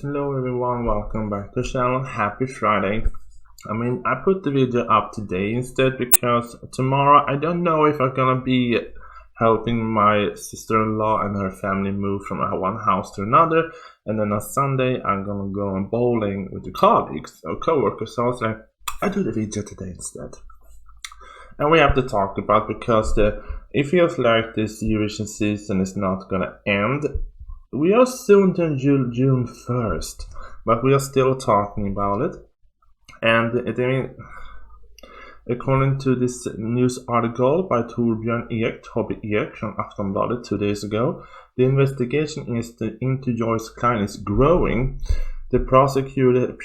hello everyone, welcome back to the channel. Happy Friday. I put the video up today instead because tomorrow I don't know if I'm gonna be helping my sister-in-law and her family move from one house to another, and then on Sunday I'm gonna go on bowling with the colleagues or co-workers. So I was like, I do the video today instead. And we have to talk about, because it feels like this Eurovision season is not gonna end. We are soon to June 1st, but we are still talking about it. And according to this news article by Torbjörn Ek from Aftonbladet 2 days ago, the investigation into Joost Klein is growing. The prosecutor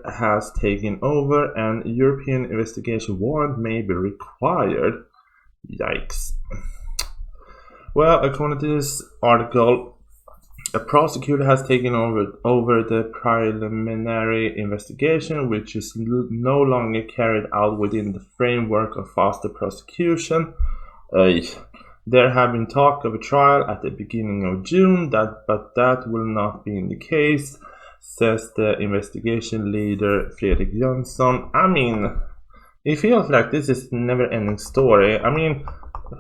has taken over, and a European investigation warrant may be required. Yikes. Well, according to this article, a prosecutor has taken over the preliminary investigation, which is no longer carried out within the framework of faster prosecution. There have been talk of a trial at the beginning of June, but that will not be the case, says the investigation leader Fredrik Jönsson. It feels like this is a never-ending story.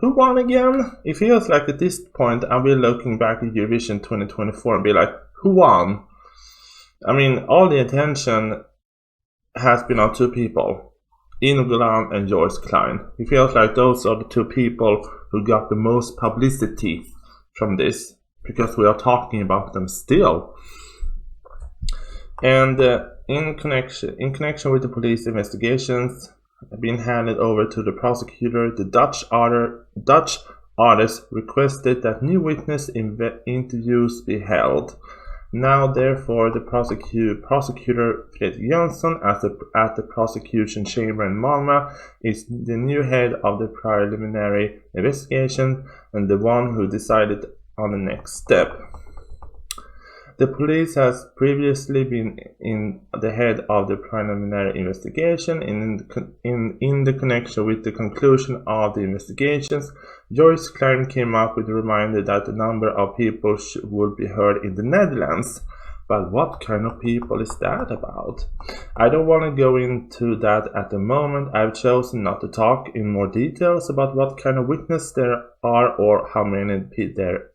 Who won again? It feels like at this point I'll be looking back at Eurovision 2024 and be like, who won? All the attention has been on two people, Withdrawal and Joost Klein. It feels like those are the two people who got the most publicity from this, because we are talking about them still. And in connection with the police investigations being handed over to the prosecutor, the Dutch artist requested that new witness interviews be held. Now, therefore, the prosecutor Fredrik Jönsson at the prosecution chamber in Malmö is the new head of the preliminary investigation and the one who decided on the next step. The police has previously been in the head of the preliminary investigation. In the connection with the conclusion of the investigations, Joost Klein came up with a reminder that a number of people would be heard in the Netherlands. But what kind of people is that about? I don't want to go into that at the moment. I've chosen not to talk in more details about what kind of witnesses there are or how many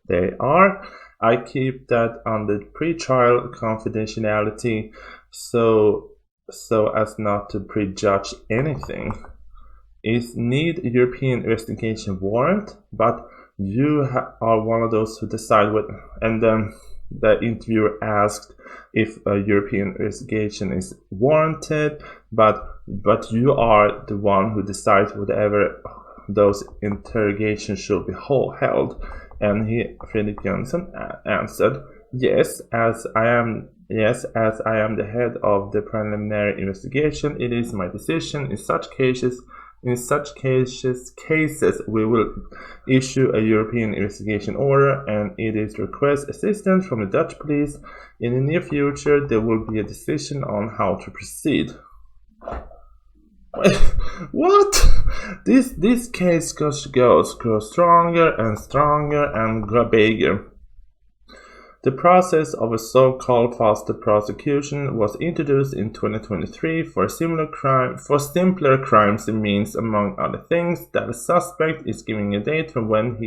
they are. I keep that under pre-trial confidentiality so as not to prejudge anything. Is need a European investigation warrant? But you are one of those who decide what. And then the interviewer asked if a European investigation is warranted, but you are the one who decides whatever those interrogations should be held. And Fredrik Jönsson answered, yes, as I am the head of the preliminary investigation, it is my decision. In such cases, we will issue a European investigation order, and it is request assistance from the Dutch police. In the near future, there will be a decision on how to proceed. What? This case grows stronger and stronger and bigger. The process of a so-called faster prosecution was introduced in 2023 for simpler crimes. It means, among other things, that a suspect is given a date from when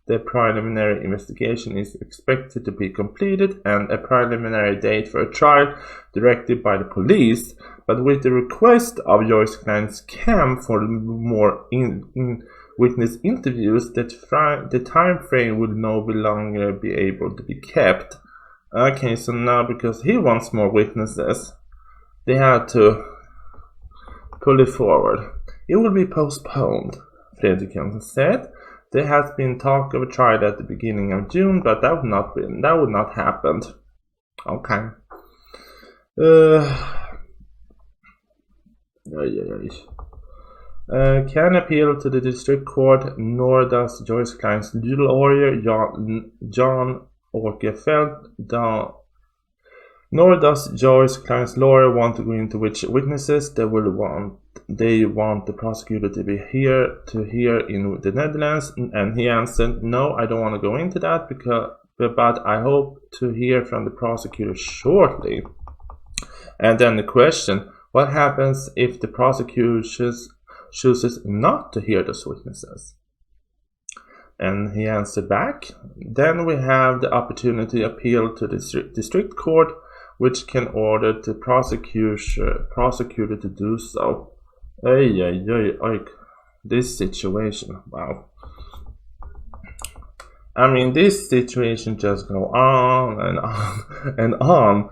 the preliminary investigation is expected to be completed, and a preliminary date for a trial directed by the police. But with the request of Joost Klein's camp for more witness interviews, the time frame will no longer be able to be kept. Okay, so now because he wants more witnesses, they had to pull it forward. It will be postponed, Fredrik Jönsson said. There has been talk of a trial at the beginning of June, but that would not happen. Okay. Can appeal to the district court, nor does Joost Klein's legal lawyer Jan Åkerfeldt, nor does Joost Klein's lawyer want to go into which witnesses they want. They want the prosecutor to be here in the Netherlands, and he answered, no, I don't want to go into that but I hope to hear from the prosecutor shortly. And then the question, what happens if the prosecutor chooses not to hear those witnesses? And he answered back, then we have the opportunity to appeal to the district court, which can order the prosecutor to do so. This situation, wow. I mean, this situation just go on and on and on.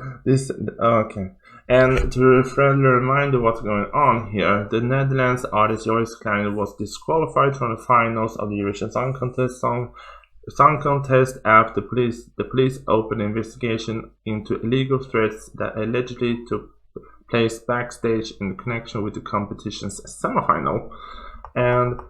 Okay. And to friendly reminder what's going on here, the Netherlands artist Joost Klein was disqualified from the finals of the Eurovision Song Contest after the police opened an investigation into illegal threats that allegedly took place backstage in connection with the competition's semifinal. And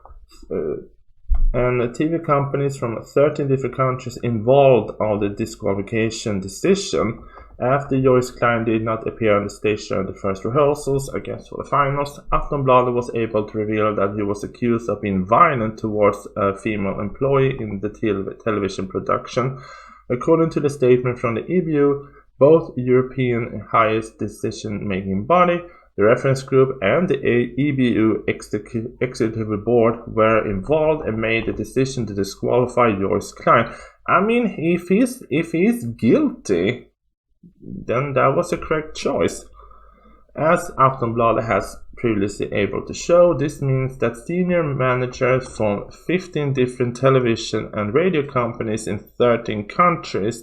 TV companies from 13 different countries involved on the disqualification decision. After Joost Klein did not appear on the stage during the first rehearsals, I guess for the finals, Aftonbladet was able to reveal that he was accused of being violent towards a female employee in the television production. According to the statement from the EBU, both European highest decision-making body, the reference group, and the EBU executive board were involved and made the decision to disqualify Joost Klein. I mean, if he's guilty, then that was a correct choice. As Aftonbladet has previously able to show, this means that senior managers from 15 different television and radio companies in 13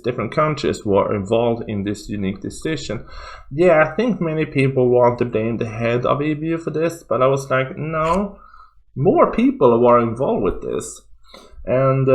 different countries were involved in this unique decision. Yeah, I think many people want to blame the head of EBU for this, but I was like, no, more people were involved with this. And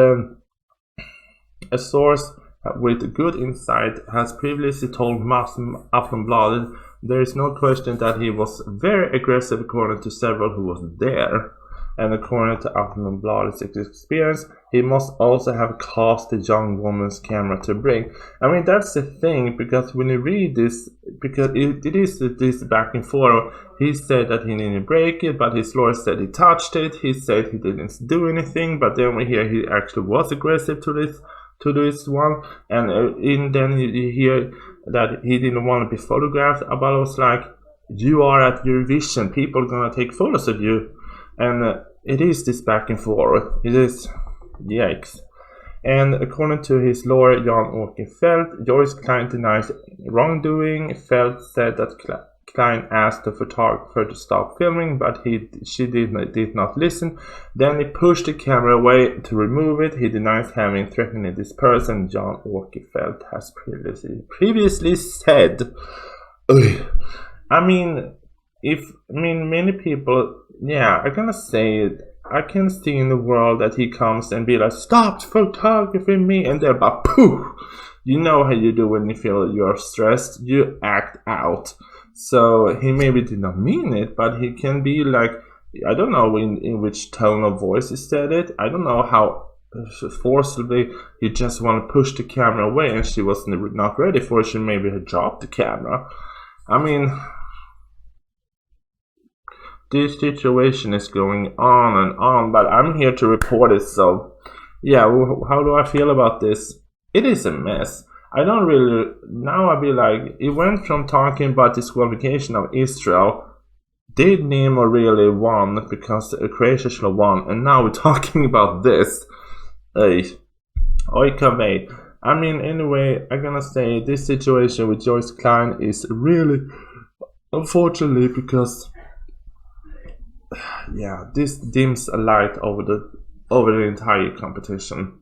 a source with good insight has previously told Aftonbladet there is no question that he was very aggressive according to several who was there. And according to Aftonbladet's experience, he must also have caused the young woman's camera to break. I mean, that's the thing, because when you read this, because it is this back and forth, he said that he didn't break it, but his lawyer said he touched it. He said he didn't do anything, but then we hear he actually was aggressive to this one, and then you hear that he didn't want to be photographed. But I was like, you are at Eurovision, people are gonna take photos of you, and it is this back and forth. It is, yikes. And according to his lawyer Jan-Åke Felt, Joost Klein denies wrongdoing. Felt said that Klein asked the photographer to stop filming, but she did not listen. Then he pushed the camera away to remove it. He denies having threatened this person, Jan-Åke Felt has previously said. Many people, yeah, I'm gonna say it. I can see in the world that he comes and be like, stop photographing me, and they're about poof. You know how you do when you feel you're stressed, you act out. So he maybe did not mean it, but he can be like, I don't know in which tone of voice he said it. I don't know how forcibly he just want to push the camera away, and she was not ready for it. She maybe had dropped the camera. I mean, this situation is going on and on, but I'm here to report it. So yeah, how do I feel about this? It is a mess. I don't really, now I'll be like, it went from talking about disqualification of Israel, did Nemo really won because Croatia should have won, and now we're talking about this. Oikave. I mean, anyway, I'm gonna say this situation with Joost Klein is really, unfortunately, because, yeah, this dims a light over the entire competition.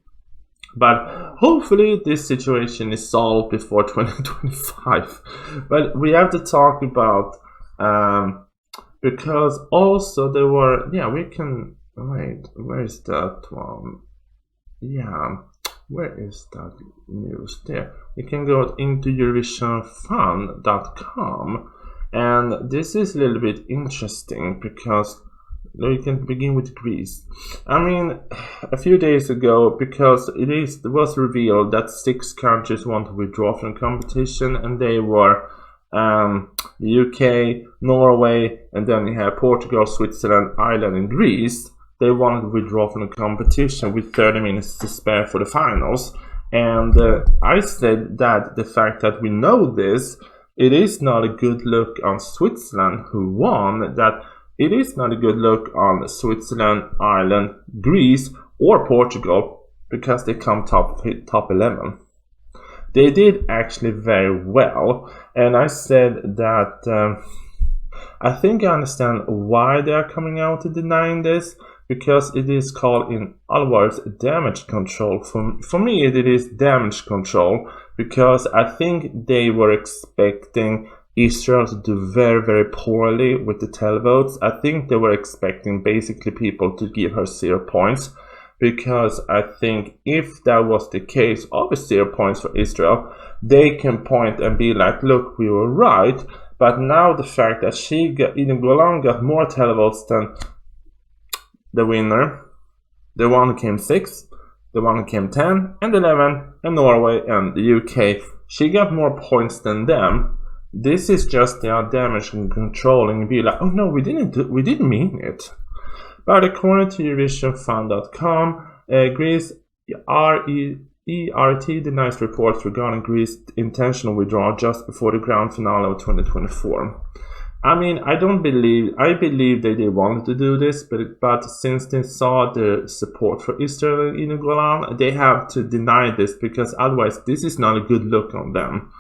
But hopefully this situation is solved before 2025. But we have to talk about, because also there were, yeah, we can, wait, where is that one? Yeah, where is that news there? We can go into EurovisionFun.com, and this is a little bit interesting because we can begin with Greece. I mean, a few days ago, because it was revealed that 6 countries want to withdraw from the competition, and they were the UK, Norway, and then you have Portugal, Switzerland, Ireland, and Greece. They wanted to withdraw from the competition with 30 minutes to spare for the finals. And I said that the fact that we know this, it is not a good look on Switzerland, who won, that it is not a good look on Switzerland, Ireland, Greece, or Portugal, because they come top 11. They did actually very well, and I said that I think I understand why they are coming out and denying this, because it is called, in other words, damage control. For me, it is damage control, because I think they were expecting Israel to do very, very poorly with the televotes. I think they were expecting basically people to give her 0 points, because I think if that was the case, obviously 0 points for Israel, they can point and be like, look, we were right. But now the fact that Eden Golan got more televotes than the winner, the one who came 6th, the one who came 10 and 11, and Norway and the UK, she got more points than them. This is just their damage and controlling and be like, oh no, we didn't mean it. But according to EurovisionFan.com, Greece ERT denies reports regarding Greece's intentional withdrawal just before the grand finale of 2024. I mean, I believe that they wanted to do this, but since they saw the support for Israel in Golan, they have to deny this, because otherwise this is not a good look on them.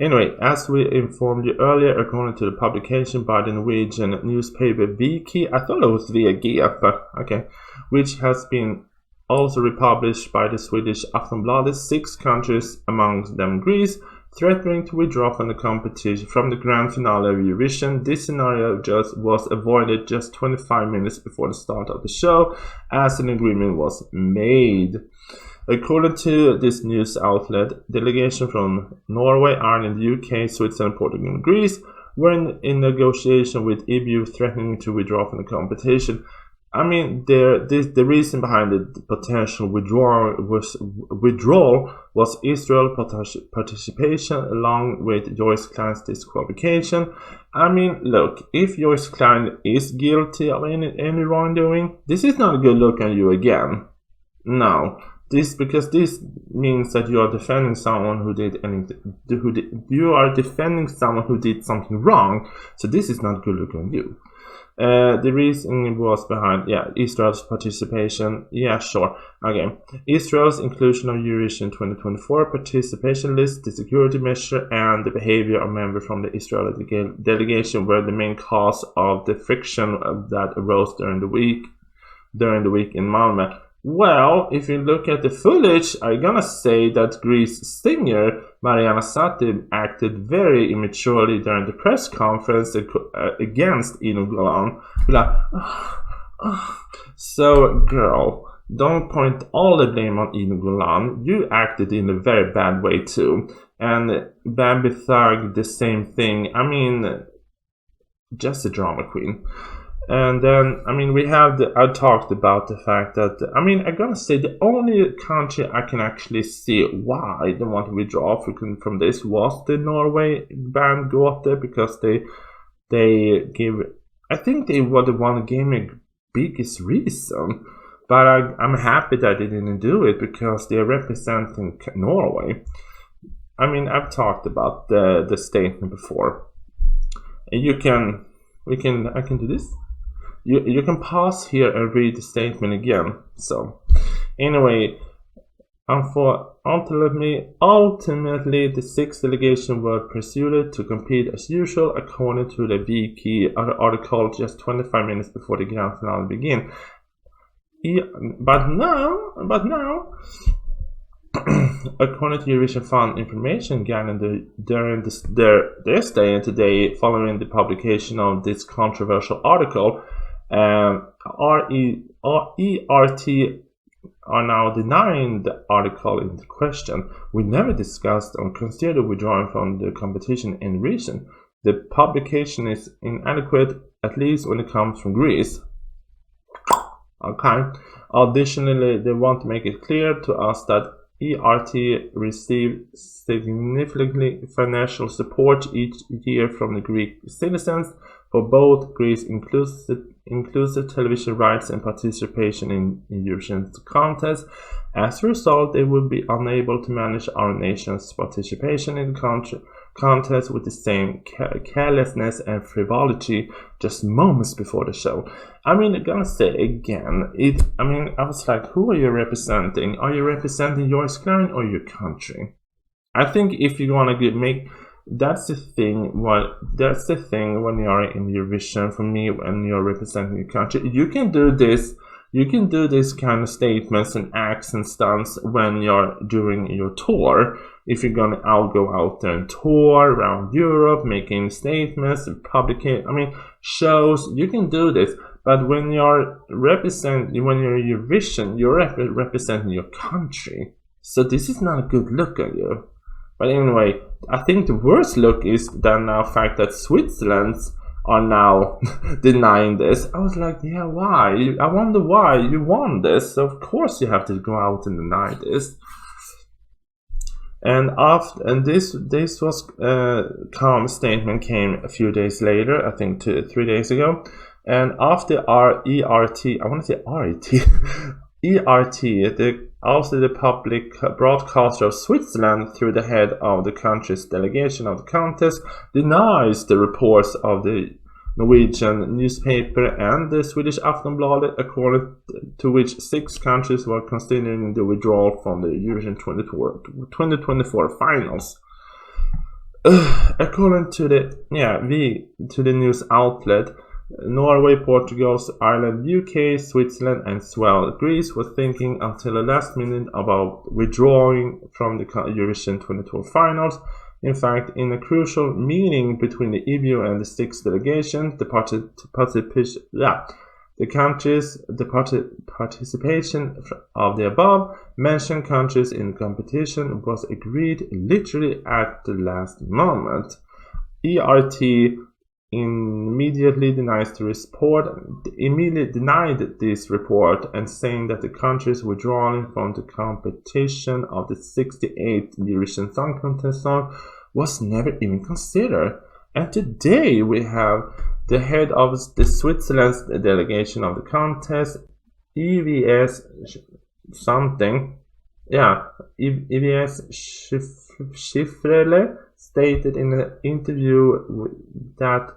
Anyway, as we informed you earlier, according to the publication by the Norwegian newspaper VG, I thought it was VG, but okay, which has been also republished by the Swedish Aftonbladet, 6 countries, amongst them Greece, threatening to withdraw from the competition from the grand finale of Eurovision. This scenario was avoided just 25 minutes before the start of the show, as an agreement was made. According to this news outlet, delegation from Norway, Ireland, UK, Switzerland, Portugal, and Greece were in negotiation with EU, threatening to withdraw from the competition. I mean, the reason behind the potential withdrawal was Israel's participation, along with Joost Klein's disqualification. I mean, look, if Joost Klein is guilty of any wrongdoing, this is not a good look on you again. No. Because this means that you are defending someone who did something wrong. So this is not good look on you. The reason was behind, Israel's participation. Yeah, sure. Okay. Israel's inclusion of Eurovision 2024 participation list, the security measure, and the behavior of members from the Israeli delegation were the main cause of the friction that arose during the week in Malmö. Well, if you look at the footage, I'm gonna say that Greece singer Mariana Satib acted very immaturely during the press conference against Eden Golan. Like, so, girl, don't point all the blame on Eden Golan. You acted in a very bad way too. And Bambi Thug, the same thing. I mean, just a drama queen. And then, I mean, I talked about the fact that, I mean, I'm gonna say the only country I can actually see why they want to withdraw from this was the Norway band Gåte, because they give, I think they were the one who gave me biggest reason. But I'm happy that they didn't do it, because they're representing Norway. I mean, I've talked about the statement before. I can do this. You can pause here and read the statement again. So, anyway, ultimately, the 6 delegations were pursued to compete as usual, according to the VG article just 25 minutes before the grand finale began. But now, according to Eurovision Fan information gathered during their stay today, following the publication of this controversial article, ERT are now denying the article in question. We never discussed or considered withdrawing from the competition in reason. The publication is inadequate, at least when it comes from Greece. Okay. Additionally, they want to make it clear to us that ERT received significantly financial support each year from the Greek citizens for both Greece's inclusive television rights and participation in Eurovision contest. As a result, they would be unable to manage our nation's participation in the contest with the same carelessness and frivolity just moments before the show. I mean, I'm gonna say again, I was like, who are you representing? Are you representing Joost Klein or your country? I think if you wanna that's the thing when you are in Eurovision, for me, when you're representing your country, you can do this kind of statements and acts and stunts when you're doing your tour. If you're gonna go out there and tour around Europe, making statements, shows, you can do this. But when you're Eurovision, you're representing your country. So this is not a good look on you. But anyway, I think the worst look is the fact that Switzerland are now denying this. I was like, yeah, why? I wonder why you won this. So of course you have to go out and deny this. And this was calm statement came a few days later, I think 3 days ago. And after our ERT, I want to say RET, after the public broadcaster of Switzerland, through the head of the country's delegation of the contest, denies the reports of the Norwegian newspaper and the Swedish Aftonbladet, according to which 6 countries were considering the withdrawal from the Eurovision 2024 finals. According to the news outlet, Norway, Portugal, Ireland, UK, Switzerland, and as well Greece were thinking until the last minute about withdrawing from the Eurovision 2024 finals. In fact, in a crucial meeting between the EBU and the 6 delegations, the participation of the above mentioned countries in the competition was agreed literally at the last moment. ERT immediately denied this report and saying that the countries withdrawing from the competition of the 68th Eurovision Song Contest song was never even considered. And today we have the head of the Switzerland's delegation of the contest, EVS Schifrele, stated in an interview that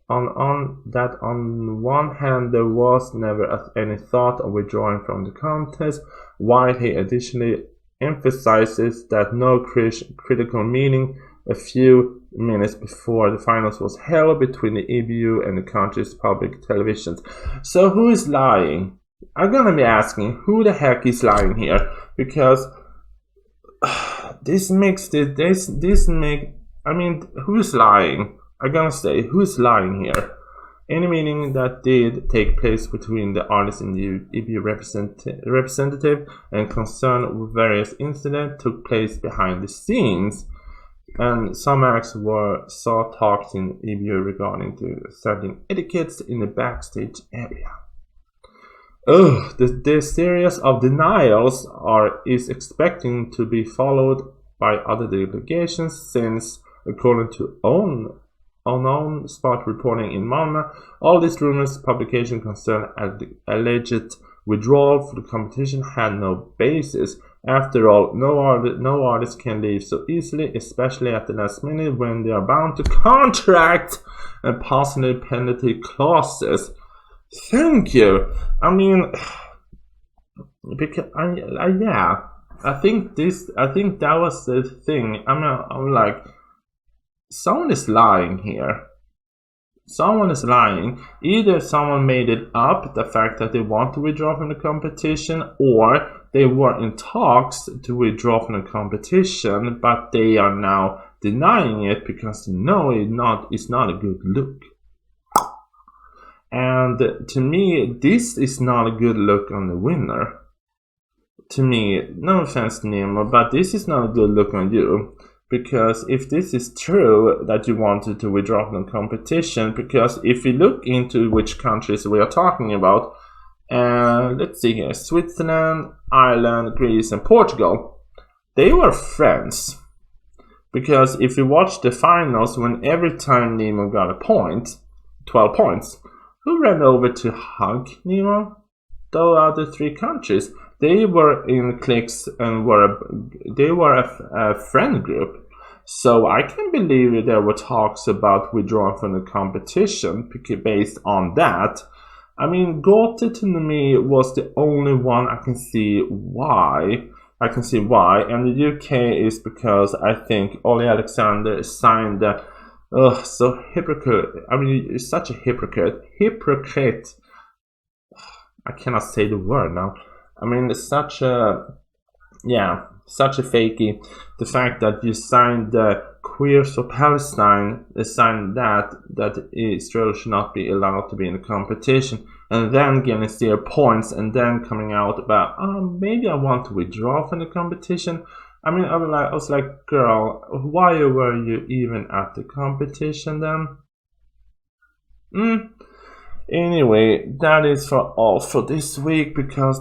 on one hand there was never any thought of withdrawing from the contest, while he additionally emphasizes that no critical meeting a few minutes before the finals was held between the EBU and the country's public televisions. So who is lying? I'm gonna be asking who the heck is lying here, because who's lying? I'm gonna say, who's lying here? Any meeting that did take place between the artist and the EBU representative and concerned with various incidents took place behind the scenes, and some acts saw talks in EBU regarding to certain etiquettes in the backstage area. The series of denials is expecting to be followed by other delegations, since, according to unknown spot reporting in Malmö, all these rumors publication concern alleged withdrawal from the competition had no basis. After all, no artist can leave so easily, especially at the last minute when they are bound to contract and possibly penalty clauses. Thank you. I mean, because I think that was the thing. I'm like, someone is lying here. Someone is lying. Either someone made it up, the fact that they want to withdraw from the competition, or they were in talks to withdraw from the competition, but they are now denying it because they know it's not a good look. And to me, this is not a good look on the winner. To me, no offense, Nemo, but this is not a good look on you. Because if this is true that you wanted to withdraw from the competition, because if you look into which countries we are talking about, let's see here, Switzerland, Ireland, Greece, and Portugal. they were friends. Because if you watch the finals, when every time Nemo got a point, 12 points, who ran over to hug Nemo? The other 3 countries. They were in cliques and they were a friend group. So I can believe there were talks about withdrawing from the competition based on that. I mean, Gote to me was the only one I can see why. And the UK is because I think Ollie Alexander signed that. So hypocrite. I mean, you're such a hypocrite. I cannot say the word now. I mean, it's such a fakey. The fact that you signed the Queers for Palestine, they signed that Israel should not be allowed to be in the competition, and then getting 0 points, and then coming out about, maybe I want to withdraw from the competition. I mean, I was like, girl, why were you even at the competition then? Anyway, that is all for this week, because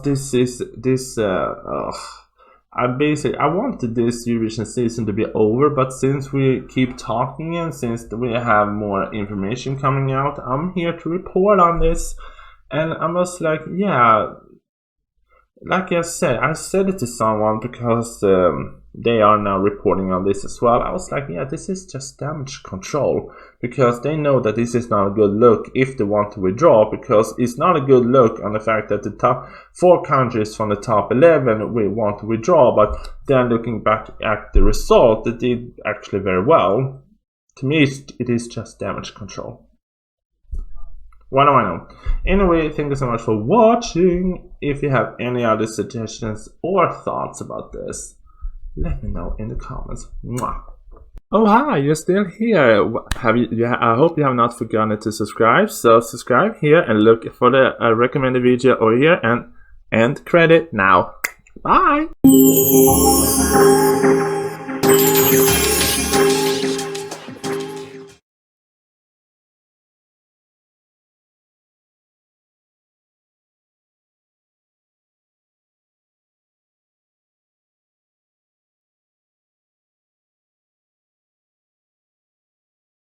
I wanted this Eurovision season to be over, but since we keep talking and since we have more information coming out, I'm here to report on this. And I was like, yeah, like I said it to someone because they are now reporting on this as well. I was like, yeah, this is just damage control, because they know that this is not a good look if they want to withdraw, because it's not a good look on the fact that the top 4 countries from the top 11 will want to withdraw, but then looking back at the result, they did actually very well. To me, it is just damage control. What do I know? Anyway, thank you so much for watching. If you have any other suggestions or thoughts about this, let me know in the comments. Mwah. Oh hi, you're still here. I hope you have not forgotten to subscribe. So subscribe here and look for the recommended video over here, and end credit now. Bye.